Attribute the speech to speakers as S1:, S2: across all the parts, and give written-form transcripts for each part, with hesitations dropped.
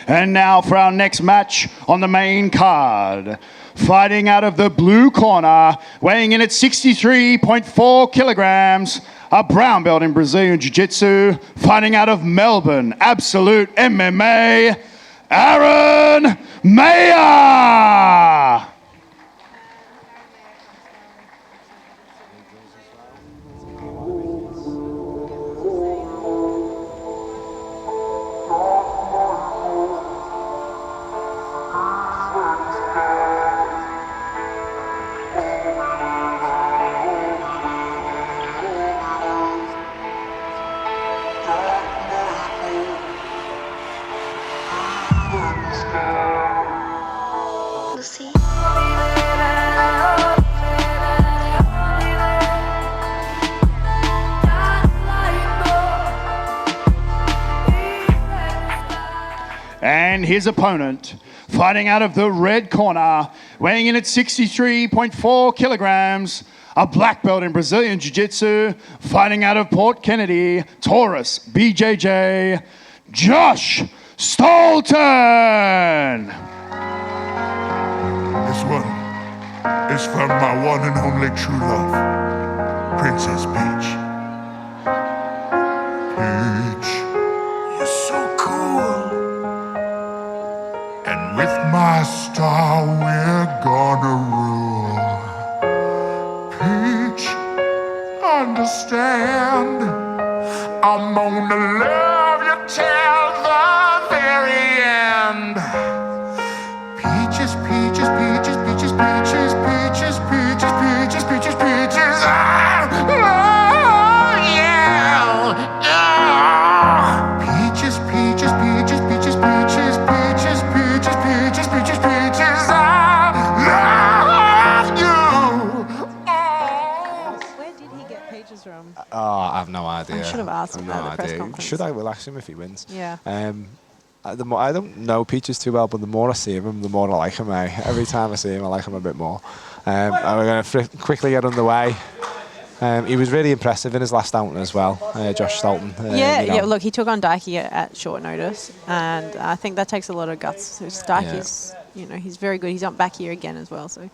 S1: And now for our next match on the main card. Fighting out of the blue corner, weighing in at 63.4 kilograms, a brown belt in Brazilian Jiu-Jitsu, fighting out of Melbourne, Absolute MMA, Aaron Maher. And his opponent, fighting out of the red corner, weighing in at 63.4 kilograms, a black belt in Brazilian Jiu-Jitsu, fighting out of Port Kennedy, Taurus, BJJ, Josh Stolton.
S2: This one is from my one and only true love, Princess Peach. Peach, you're so cool. And with my star, we're gonna rule. Peach, understand, I'm gonna love you till the very end. Peaches, peaches, peaches, peaches, peaches, peaches, peaches, peaches, peaches, peaches. Ah, oh, yeah. Peaches, peaches, peaches, peaches, peaches, peaches, peaches, peaches, peaches, peaches. I love you.
S3: Where did he get peaches from?
S4: Oh, I have no idea.
S3: I should have asked him at the press conference.
S4: Should I? We'll ask him if he wins.
S3: Yeah.
S4: The more, I don't know Peaches too well, but the more I see him, the more I like him. Every time I see him, I like him a bit more. And we're going to quickly get underway. He was really impressive in his last outing as well, Josh Stolton.
S3: Yeah, look, he took on Daiki at short notice, and I think that takes a lot of guts. So Daiki's, he's very good. He's up back here again as well. So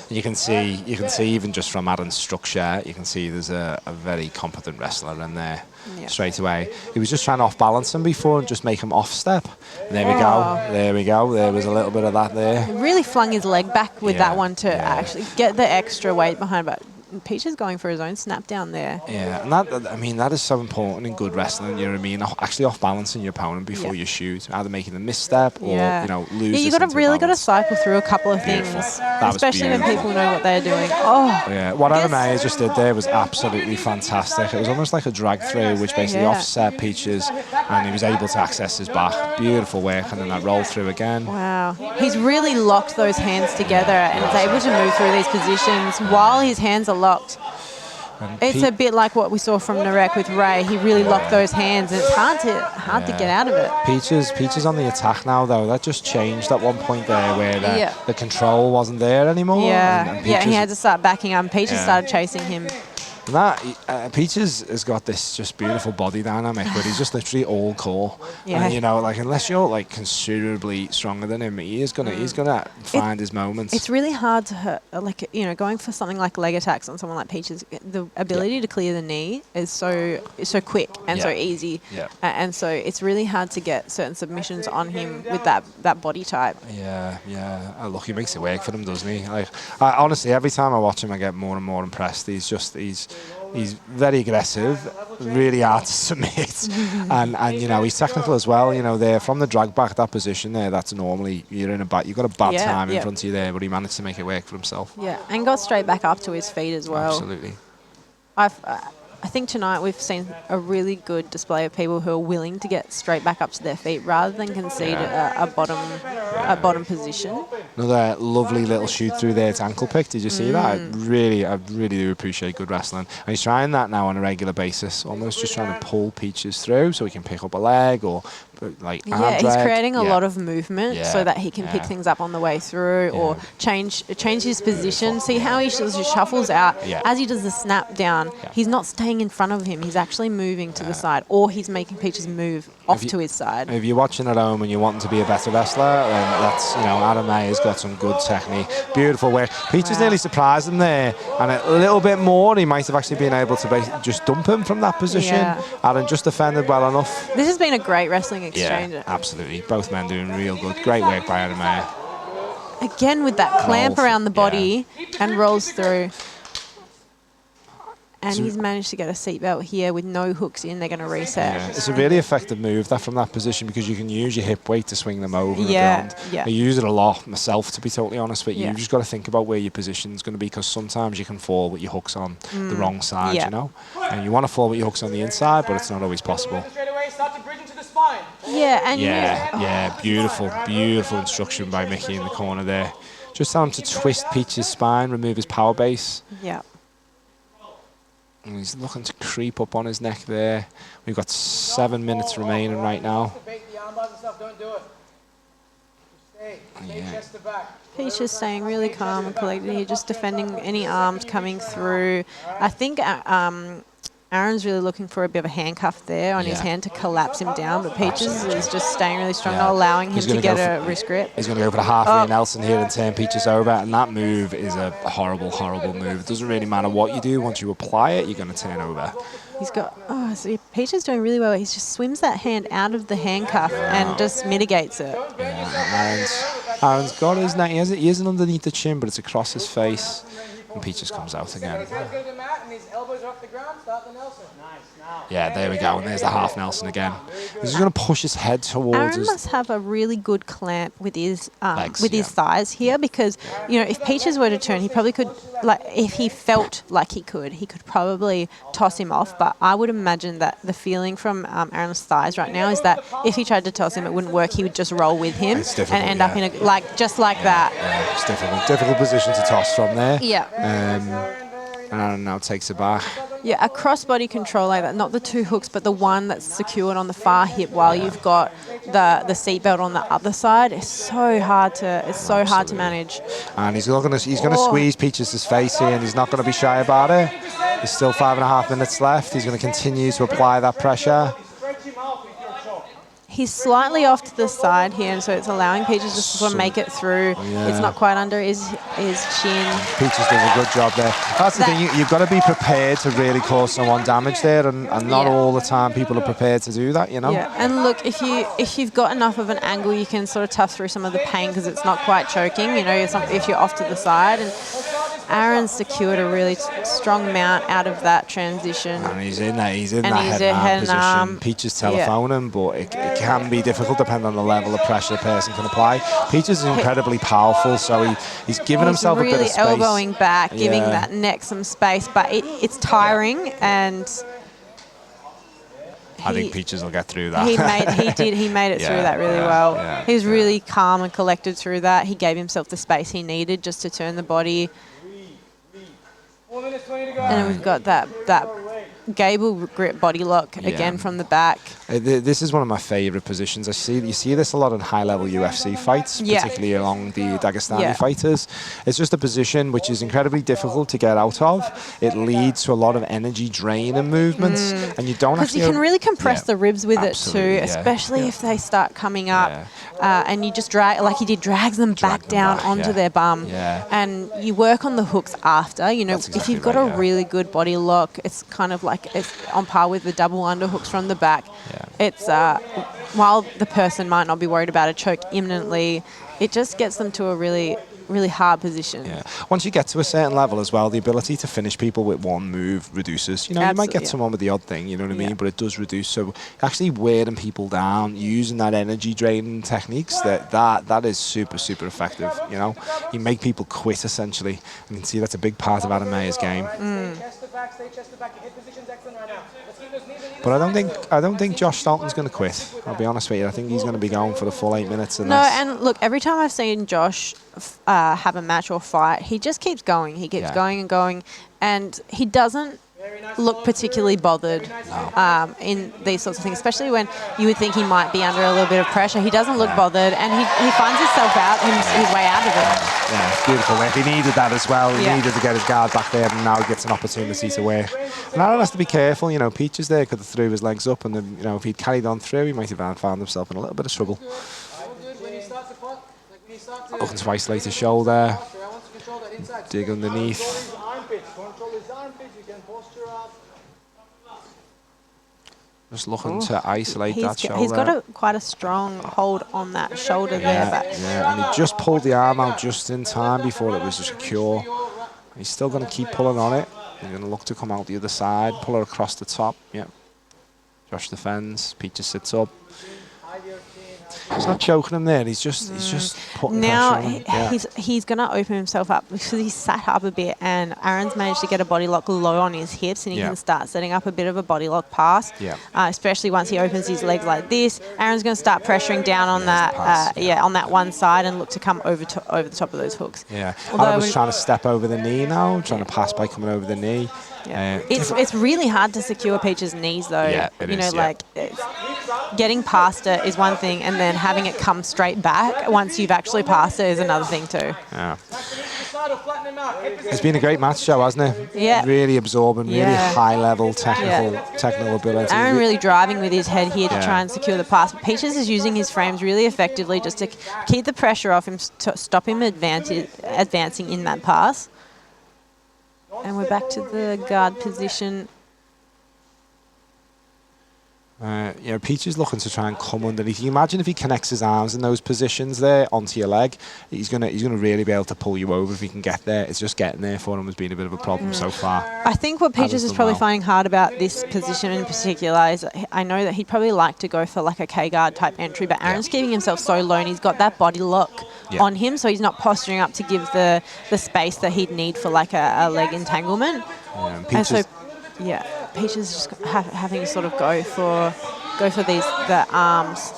S4: you can see even just from Adam's structure, you can see there's a very competent wrestler in there straight away. He was just trying to off balance him before and just make him off step. There we go. There we go. There was a little bit of that there.
S3: He really flung his leg back with that one to actually get the extra weight behind, but Peach is going for his own snap down there.
S4: Yeah, and that is so important in good wrestling, you know what I mean? Actually off balancing your opponent before you shoot, either making a misstep or, lose.
S3: Yeah, you got to cycle through a couple of things, especially when people know what they're doing. Oh,
S4: yeah, what Adam Maher just did there was absolutely fantastic. It was almost like a drag through, which basically offset Peaches, and he was able to access his back. Beautiful work, and then that roll through again.
S3: Wow, he's really locked those hands together and is able to move through these positions while his hands are locked. It's a bit like what we saw from Narek with Ray. He really locked those hands, and it's hard to get out of it.
S4: Peaches on the attack now, though. That just changed at one point there where the control wasn't there anymore.
S3: Yeah,
S4: and
S3: he had to start backing up. Peaches started chasing him.
S4: Peaches has got this just beautiful body dynamic, but he's just literally all core.
S3: Yeah.
S4: And, unless you're considerably stronger than him, he's gonna find his moments.
S3: It's really hard to going for something like leg attacks on someone like Peaches. The ability to clear the knee is so quick and so easy, and so it's really hard to get certain submissions on him with that body type.
S4: Yeah. Look, he makes it work for them, doesn't he? Honestly, every time I watch him, I get more and more impressed. He's very aggressive, really hard to submit, and he's technical as well. There from the drag back, that position there, that's normally you've got a bad time in front of you there, but he managed to make it work for himself.
S3: Yeah, and got straight back up to his feet as well.
S4: Absolutely.
S3: I think tonight we've seen a really good display of people who are willing to get straight back up to their feet rather than concede a bottom position.
S4: Another lovely little shoot through there to ankle pick. Did you see that? I really do appreciate good wrestling. And he's trying that now on a regular basis, almost just trying to pull Peaches through so he can pick up a leg or like
S3: Yeah,
S4: arm
S3: he's
S4: drag.
S3: creating a lot of movement so that he can pick
S4: yeah.
S3: things up on the way through or change his position. See how he just shuffles out as he does the snap down. He's not staying in front of him. He's actually moving to the side, or he's making Peaches move off to his side.
S4: If you're watching at home and you're wanting to be a better wrestler, then that's, you know, Adam Maher's got some good technique. Beautiful work. Peaches nearly surprised him there, and a little bit more, he might have actually been able to just dump him from that position. Adam just defended well enough.
S3: This has been a great wrestling exchange.
S4: Yeah, absolutely. Both men doing real good. Great work by Adam Maher.
S3: Again with that clamp around the body and rolls through. And he's managed to get a seatbelt here with no hooks in. They're going to reset.
S4: Yeah, it's a really effective move that from that position, because you can use your hip weight to swing them over the ground. I use it a lot myself, to be totally honest with you. You've just got to think about where your position's going to be, because sometimes you can fall with your hooks on the wrong side, you know? And you want to fall with your hooks on the inside, but it's not always possible. Beautiful, beautiful instruction by Mickey in the corner there. Just tell him to twist Peach's spine, remove his power base.
S3: Yeah.
S4: And he's looking to creep up on his neck there. We've got 7 minutes remaining right now.
S3: Peach is staying really calm and collected here, just defending any arms coming through. I think Aaron's really looking for a bit of a handcuff there on his hand to collapse him down, but Peaches is just staying really strong, not allowing him to get a wrist grip.
S4: He's going to go for the halfway Nelson here and turn Peaches over, and that move is a horrible, horrible move. It doesn't really matter what you do. Once you apply it, you're going to turn over.
S3: He's got, so Peaches doing really well. He just swims that hand out of the handcuff and just mitigates it.
S4: Aaron's got his neck. He isn't underneath the chin, but it's across his face. And Peaches comes out again. Yeah, there we go. And there's the half Nelson again. He's just going to push his head towards
S3: Aaron must have a really good clamp with his legs, his thighs here, because, you know, if Peaches were to turn, he probably could, like, if he felt like he could probably toss him off. But I would imagine that the feeling from Aaron's thighs right now is that if he tried to toss him, it wouldn't work. He would just roll with him and end up in a, just like that.
S4: Yeah, it's difficult position to toss from there.
S3: Yeah.
S4: And Aaron now takes it back.
S3: Yeah, a crossbody control like that, not the two hooks, but the one that's secured on the far hip while you've got the seatbelt on the other side. It's so hard to hard to manage.
S4: And he's going to squeeze Peaches' face here, and he's not going to be shy about it. There's still 5.5 minutes left. He's going to continue to apply that pressure.
S3: He's slightly off to the side here, and so it's allowing Peaches to sort of make it through. It's not quite under his chin.
S4: Peaches does a good job there. That's the thing, you've got to be prepared to really cause someone damage there, and not all the time people are prepared to do that, you know?
S3: Yeah, and look, if you've got enough of an angle, you can sort of tough through some of the pain because it's not quite choking, you know, if you're off to the side. And Aaron secured a really strong mount out of that transition.
S4: And he's in that head and arm position. Peaches telephone him, but it can be difficult depending on the level of pressure the person can apply. Peaches is incredibly powerful, so he's giving himself
S3: really
S4: a bit of space.
S3: Elbowing back, giving that neck some space, but it's tiring, and
S4: I think Peaches will get through that.
S3: He made it through that really well. He was really calm and collected through that. He gave himself the space he needed just to turn the body. And we've got that Gable grip body lock again from the back.
S4: This is one of my favourite positions. You see this a lot in high-level UFC fights, particularly along the Dagestani fighters. It's just a position which is incredibly difficult to get out of. It leads to a lot of energy drain and movements, and you don't actually...
S3: Because you can really compress the ribs with it too, especially if they start coming up, and you just drag, like he did, drags them back down onto their bum, and you work on the hooks after. You know, if you've got a really good body lock, it's kind of like it's on par with the double underhooks from the back. It's while the person might not be worried about a choke imminently, it just gets them to a really, really hard position.
S4: Once you get to a certain level as well, the ability to finish people with one move reduces. You know, you might get someone with the odd thing, you know what I mean, but it does reduce. So actually wearing people down, using that energy draining techniques, that is super, super effective. You know, you make people quit essentially. You can see that's a big part of Adam Maher's game. But I don't think Josh Stolton's going to quit. I'll be honest with you. I think he's going to be going for the full 8 minutes.
S3: And look, every time I've seen Josh have a match or fight, he just keeps going. He keeps going and going, and he doesn't look particularly bothered in these sorts of things, especially when you would think he might be under a little bit of pressure. He doesn't look bothered, and he finds himself out, his way out of it.
S4: Yeah, it's beautiful work. He needed that as well. He
S3: Yeah.
S4: needed to get his guard back there, and now he gets an opportunity to work. And Aaron has to be careful. You know, Peaches there could have threw his legs up, and then, you know, if he'd carried on through, he might have found himself in a little bit of trouble. Looking to isolate his shoulder. Dig underneath. Just looking to isolate that shoulder.
S3: He's got quite a strong hold on that shoulder there. But
S4: Yeah, and he just pulled the arm out just in time before it was secure. He's still going to keep pulling on it. He's going to look to come out the other side, pull her across the top. Yep. Josh defends. Peaches sits up. He's not choking him there. He's just putting
S3: now
S4: pressure on him. Yeah.
S3: he's going to open himself up because he's sat up a bit, and Aaron's managed to get a body lock low on his hips, and he can start setting up a bit of a body lock pass.
S4: Yeah.
S3: Especially once he opens his legs like this, Aaron's going to start pressuring down on that on that one side and look to come over the top of those hooks.
S4: Yeah.
S3: Although
S4: Aaron was trying to step over the knee now, trying to pass by coming over the knee.
S3: Yeah. It's really hard to secure Peach's knees though.
S4: Yeah, it is,
S3: like getting past it is one thing, and then having it come straight back once you've actually passed it is another thing too.
S4: Yeah. It's been a great match, Joe, hasn't it?
S3: Yeah.
S4: Really absorbing, really high level technical ability.
S3: Aaron really driving with his head here to try and secure the pass. But Peaches is using his frames really effectively just to keep the pressure off him, to stop him advancing in that pass. And we're back to the guard position.
S4: Peach is looking to try and come underneath. You imagine if he connects his arms in those positions there onto your leg, he's gonna really be able to pull you over if he can get there. It's just getting there for him has been a bit of a problem so far.
S3: I think what Peaches is probably finding hard about this position in particular is I know that he'd probably like to go for like a K-guard type entry, but Aaron's keeping himself so low and he's got that body lock on him, so he's not posturing up to give the space that he'd need for like a leg entanglement. Peaches is just having to sort of go for the arms.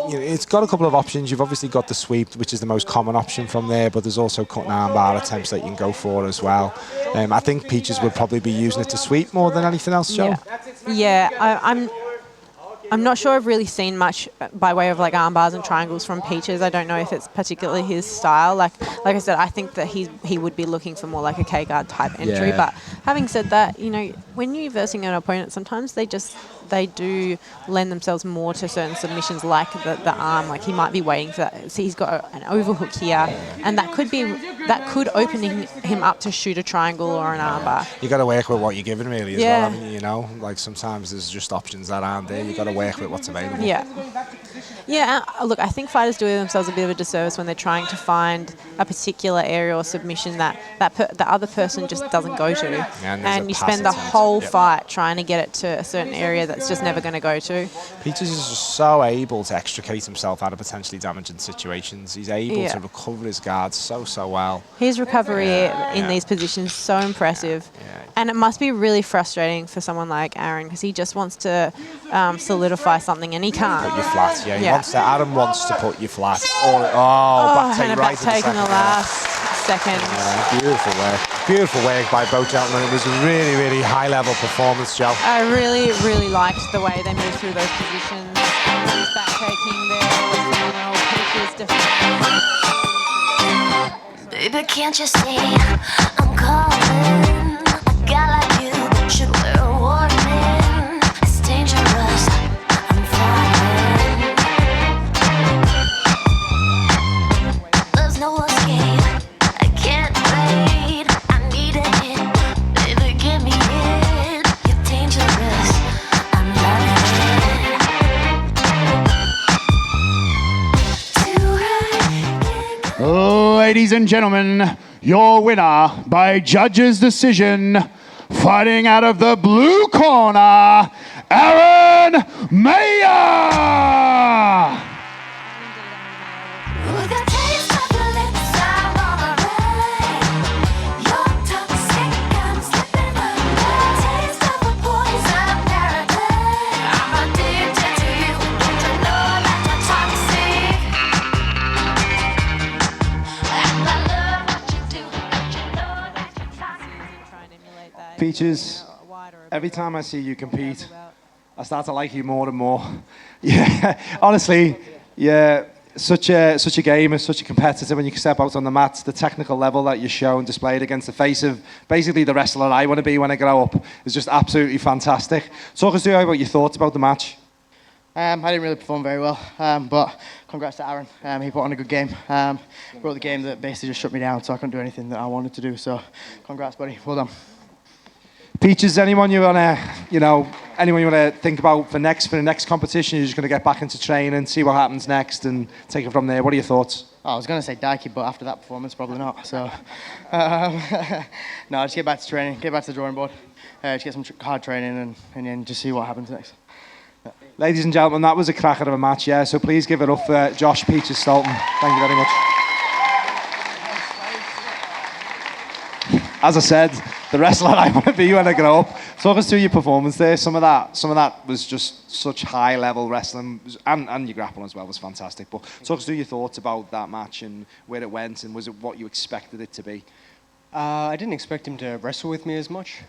S4: It's got a couple of options. You've obviously got the sweep, which is the most common option from there, but there's also cut and arm bar attempts that you can go for as well. I think Peaches would probably be using it to sweep more than anything else, Joe.
S3: I'm not sure I've really seen much by way of like arm bars and triangles from Peaches. I don't know if it's particularly his style. Like I said, I think that he would be looking for more like a K-guard type entry. But having said that, when you're versing an opponent, sometimes they do lend themselves more to certain submissions, like the arm. Like he might be waiting for that. See, he's got an overhook here, and that could open him up to shoot a triangle or an arm bar.
S4: You got to work with what you're given, really, as well. I mean, like sometimes there's just options that aren't there. You got to work with what's available.
S3: Yeah. Look, I think fighters do themselves a bit of a disservice when they're trying to find a particular area or submission that the other person just doesn't go to, and you spend the whole fight trying to get it to a certain area that's just never going to go to.
S4: Peaches is just so able to extricate himself out of potentially damaging situations. He's able to recover his guards so well.
S3: His recovery in these positions is so impressive. And it must be really frustrating for someone like Aaron, because he just wants to solidify something and he can't.
S4: Put you flat, Adam wants to put you flat. Back take right
S3: in the last second.
S4: Beautiful work. Beautiful work by both gentlemen. It was a really, really high-level performance, Joe.
S3: I really, really liked the way they moved through those positions. His back taking there was phenomenal. Peaches definitely.
S5: Baby, can't you see I'm calling? A guy like you should wear a warning. It's dangerous. I'm falling. There's no escape. I can't wait. I need a hit. Baby, give me it. You're dangerous. I'm loving it.
S1: Ladies and gentlemen, your winner by judges' decision, fighting out of the blue corner, Aaron Maher!
S5: With a taste of your lips, I'm on a ride. You're toxic, I'm slipping away. Taste of a poison paradise. I'm addicted to you. Don't you know that you're toxic? And I love what you do. Don't you know that you're toxic?
S1: Peaches,
S4: Every time I see you compete, I start to like you more and more. Yeah, honestly, yeah, such a gamer, such a competitor when you step out on the mats. The technical level that you show and displayed against the face of basically the wrestler I want to be when I grow up is just absolutely fantastic. Talk us through about your thoughts about the match.
S6: I didn't really perform very well, but congrats to Aaron. He put on a good game. Brought the game that basically just shut me down, so I couldn't do anything that I wanted to do. So, congrats, buddy. Well done.
S4: Peaches, anyone you wanna think about for the next competition? You're just gonna get back into training, see what happens next, and take it from there. What are your thoughts?
S6: Oh, I was going to say Daiki, but after that performance, probably not. So, no, just get back to training, get back to the drawing board, just get some hard training, and then just see what happens next.
S4: Ladies and gentlemen, that was a cracker of a match, yeah. So please give it up for Josh Peaches Stolton. Thank you very much. As I said, the wrestler I want to be when I grow up. Talk us through your performance there. Some of that was just such high-level wrestling, and your grappling as well was fantastic. But talk us through your thoughts about that match and where it went, and was it what you expected it to be?
S7: I didn't expect him to wrestle with me as much,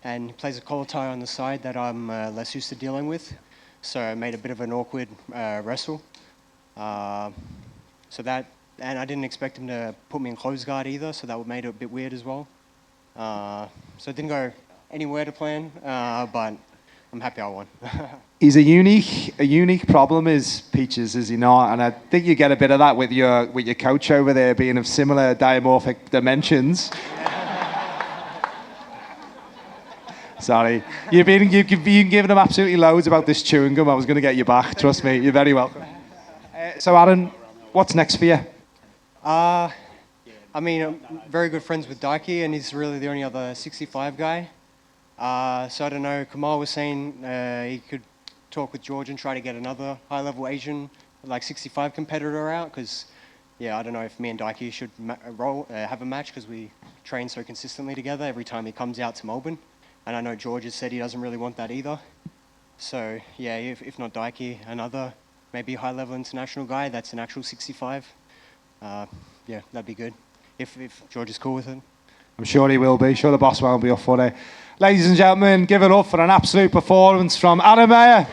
S7: and he plays a collar tie on the side that I'm less used to dealing with, so it made a bit of an awkward wrestle. And I didn't expect him to put me in close guard either, so that made it a bit weird as well. So it didn't go anywhere to plan, but I'm happy I won.
S4: He's a unique problem, is Peaches, is he not? And I think you get a bit of that with your coach over there being of similar dimorphic dimensions. Sorry, you've been giving him absolutely loads about this chewing gum. I was going to get you back. Trust me, you're very welcome. So Aaron, what's next for you?
S7: I mean, I'm very good friends with Daiki, and he's really the only other 65 guy. So I don't know, Kamal was saying he could talk with George and try to get another high-level Asian, like 65 competitor out, because, yeah, I don't know if me and Daiki should have a match, because we train so consistently together every time he comes out to Melbourne. And I know George has said he doesn't really want that either. So, yeah, if not Daiki, another maybe high-level international guy that's an actual 65. Yeah, that'd be good, if George is cool with it.
S4: I'm sure he will be. Sure the boss will be up for it. Ladies and gentlemen, give it up for an absolute performance from Adam Maher.